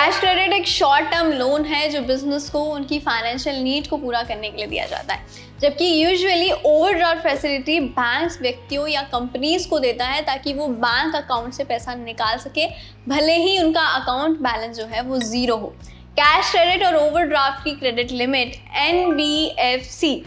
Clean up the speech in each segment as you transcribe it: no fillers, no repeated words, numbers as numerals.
Cash credit एक short term loan है जो बिजनेस को उनकी फाइनेंशियल नीड को पूरा करने के लिए दिया जाता है, जबकि यूजुअली ओवरड्राफ्ट फैसिलिटी बैंक्स व्यक्तियों या कंपनीज को देता है ताकि वो बैंक अकाउंट से पैसा निकाल सके, भले ही उनका अकाउंट बैलेंस जो है वो जीरो हो। कैश क्रेडिट और ओवरड्राफ्ट की क्रेडिट लिमिट NBFC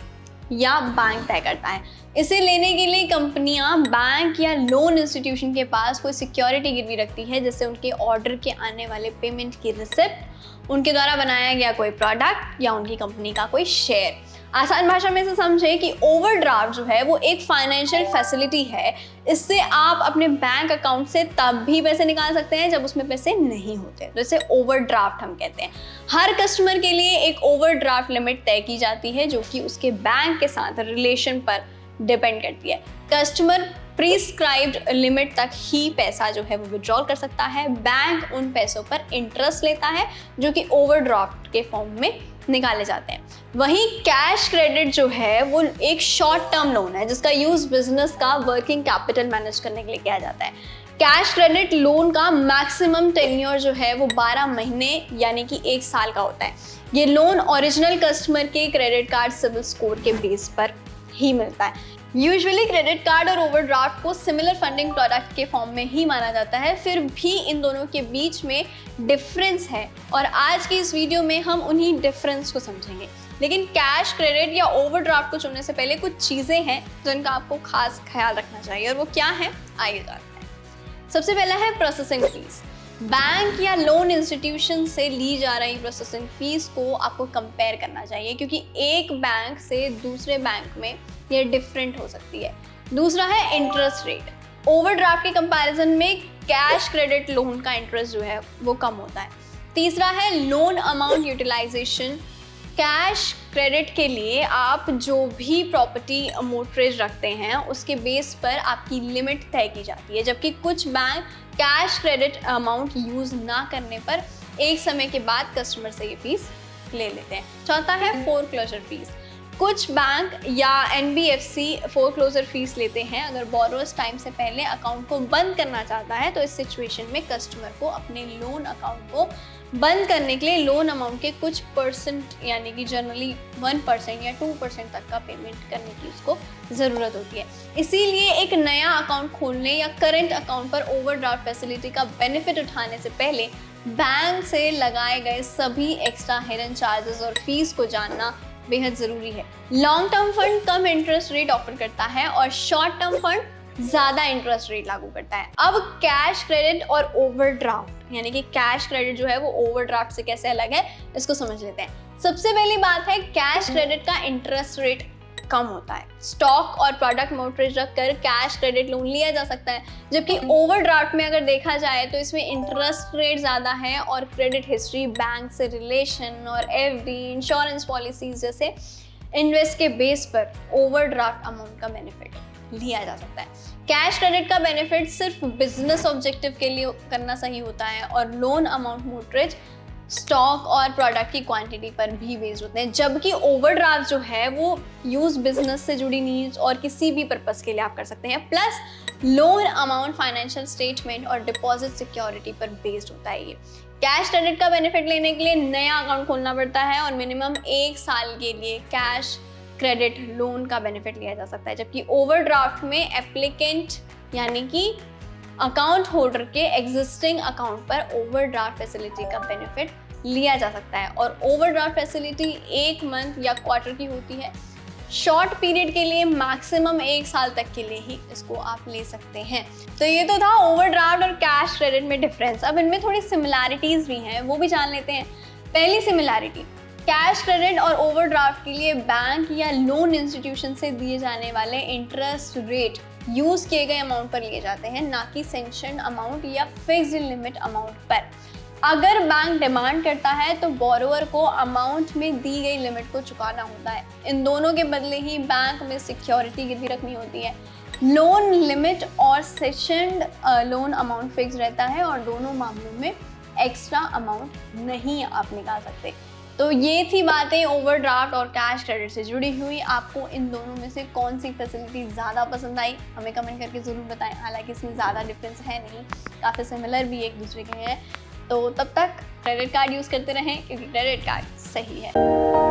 या बैंक तय करता है। इसे लेने के लिए कंपनियां बैंक या लोन इंस्टीट्यूशन के पास कोई सिक्योरिटी गिरवी रखती है, जैसे उनके ऑर्डर के आने वाले पेमेंट की रिसिप्ट, उनके द्वारा बनाया गया कोई प्रोडक्ट या उनकी कंपनी का कोई शेयर। आसान भाषा में से समझे कि ओवरड्राफ्ट जो है वो एक फाइनेंशियल फैसिलिटी है। इससे आप अपने बैंक अकाउंट से तब भी पैसे निकाल सकते हैं जब उसमें पैसे नहीं होते, तो इसे ओवरड्राफ्ट हम कहते हैं। हर कस्टमर के लिए एक ओवरड्राफ्ट लिमिट तय की जाती है जो कि उसके बैंक के साथ रिलेशन पर डिपेंड करती है। कस्टमर प्रिस्क्राइब्ड लिमिट तक ही पैसा जो है वो विड्रॉल कर सकता है। बैंक उन पैसों पर इंटरेस्ट लेता है जो कि ओवरड्राफ्ट के फॉर्म में निकाले जाते हैं। वहीं कैश क्रेडिट जो है वो एक शॉर्ट टर्म लोन है जिसका यूज बिजनेस का वर्किंग कैपिटल मैनेज करने के लिए किया जाता है। कैश क्रेडिट लोन का मैक्सिमम टेन्योर जो है वो 12 महीने यानी कि 1 साल का होता है। ये लोन ओरिजिनल कस्टमर के क्रेडिट कार्ड सिविल स्कोर के बेस पर ही मिलता है। यूजुअली क्रेडिट कार्ड और ओवरड्राफ्ट को सिमिलर फंडिंग प्रोडक्ट के फॉर्म में ही माना जाता है, फिर भी इन दोनों के बीच में डिफरेंस है और आज की इस वीडियो में हम उन्हीं डिफरेंस को समझेंगे। लेकिन कैश क्रेडिट या ओवरड्राफ्ट को चुनने से पहले कुछ चीज़ें हैं जिनका आपको खास ख्याल रखना चाहिए, और वो क्या है आइए जानते हैं। सबसे पहला है प्रोसेसिंग फीस। बैंक या लोन इंस्टीट्यूशन से ली जा रही प्रोसेसिंग फीस को आपको कंपेयर करना चाहिए, क्योंकि एक बैंक से दूसरे बैंक में ये डिफरेंट हो सकती है। दूसरा है इंटरेस्ट रेट। ओवरड्राफ्ट के कंपैरिजन में कैश क्रेडिट लोन का इंटरेस्ट जो है वो कम होता है। तीसरा है loan amount utilization. Cash credit के लिए आप जो भी प्रॉपर्टी मोर्टगेज रखते हैं उसके बेस पर आपकी लिमिट तय की जाती है, जबकि कुछ bank cash credit amount use ना करने पर एक समय के बाद कस्टमर से ये फीस ले लेते हैं। चौथा है फोरक्लोजर फीस। कुछ बैंक या NBFC फोरक्लोजर फीस लेते हैं अगर बोरोअर्स टाइम से पहले अकाउंट को बंद करना चाहता है, तो इस सिचुएशन में कस्टमर को अपने लोन अकाउंट को बंद करने के लिए लोन अमाउंट के कुछ परसेंट यानी कि जनरली 1% या 2% तक का पेमेंट करने की उसको ज़रूरत होती है। इसीलिए एक नया अकाउंट खोलने या करंट अकाउंट पर ओवरड्राफ्ट फैसिलिटी का बेनिफिट उठाने से पहले बैंक से लगाए गए सभी एक्स्ट्रा हिडन चार्जेस और फीस को जानना बेहद ज़रूरी है। लॉन्ग टर्म फंड कम इंटरेस्ट रेट ऑफर करता है और शॉर्ट टर्म फंड ज़्यादा इंटरेस्ट रेट लागू करता है। अब कैश क्रेडिट और ओवरड्राफ्ट यानी कि कैश क्रेडिट जो है वो ओवरड्राफ्ट से कैसे अलग है इसको समझ लेते हैं। सबसे पहली बात है कैश क्रेडिट का इंटरेस्ट रेट कम होता है। स्टॉक और प्रोडक्ट मोर्टगेज रखकर कैश क्रेडिट लोन लिया जा सकता है, जबकि ओवरड्राफ्ट में अगर देखा जाए तो इसमें इंटरेस्ट रेट ज़्यादा है और क्रेडिट हिस्ट्री, बैंक से रिलेशन और FD, इंश्योरेंस पॉलिसीज जैसे इन्वेस्ट के बेस पर ओवरड्राफ्ट अमाउंट का बेनिफिट लिया जा सकता है। कैश क्रेडिट का बेनिफिट सिर्फ बिजनेस ऑब्जेक्टिव के लिए करना सही होता है और लोन अमाउंट मोर्टगेज स्टॉक और प्रोडक्ट की क्वांटिटी पर भी बेस्ड होते हैं, जबकि ओवरड्राफ्ट जो है वो यूज बिजनेस से जुड़ी नीड्स और किसी भी पर्पस के लिए आप कर सकते हैं। Plus lone amount financial statement और डिपॉजिट सिक्योरिटी पर बेस्ड होता है। ये कैश क्रेडिट का बेनिफिट लेने के लिए नया अकाउंट खोलना पड़ता है और मिनिमम 1 साल के लिए कैश क्रेडिट लोन का बेनिफिट लिया जा सकता है, जबकि ओवरड्राफ्ट में एप्लीकेंट यानी कि अकाउंट होल्डर के एग्जिस्टिंग अकाउंट पर ओवरड्राफ्ट फैसिलिटी का बेनिफिट लिया जा सकता है और ओवरड्राफ्ट फैसिलिटी 1 मंथ या क्वार्टर की होती है। शॉर्ट पीरियड के लिए मैक्सिमम 1 साल तक के लिए ही इसको आप ले सकते हैं। तो ये तो था ओवरड्राफ्ट और कैश क्रेडिट में डिफरेंस। अब इनमें थोड़ी सिमिलैरिटीज भी हैं, वो भी जान लेते हैं। पहली सिमिलैरिटी, कैश क्रेडिट और ओवरड्राफ्ट के लिए बैंक या लोन इंस्टीट्यूशन से दिए जाने वाले इंटरेस्ट रेट यूज किए गए अमाउंट पर लिए जाते हैं, ना कि सैंक्शन अमाउंट या फिक्स्ड लिमिट अमाउंट पर। अगर बैंक डिमांड करता है तो बोरोअर को अमाउंट में दी गई लिमिट को चुकाना होता है। इन दोनों के बदले ही बैंक में सिक्योरिटी गिरवी रखनी होती है। लोन लिमिट और सेशन्ड लोन अमाउंट फिक्स रहता है और दोनों मामलों में एक्स्ट्रा अमाउंट नहीं आप निकाल सकते। तो ये थी बातें ओवरड्राफ्ट और कैश क्रेडिट से जुड़ी हुई। आपको इन दोनों में से कौन सी फैसिलिटी ज़्यादा पसंद आई हमें कमेंट करके ज़रूर बताएं। हालांकि इसमें ज़्यादा डिफरेंस है नहीं, काफ़ी सिमिलर भी एक दूसरे के हैं। तो तब तक क्रेडिट कार्ड यूज़ करते रहें क्योंकि क्रेडिट कार्ड सही है।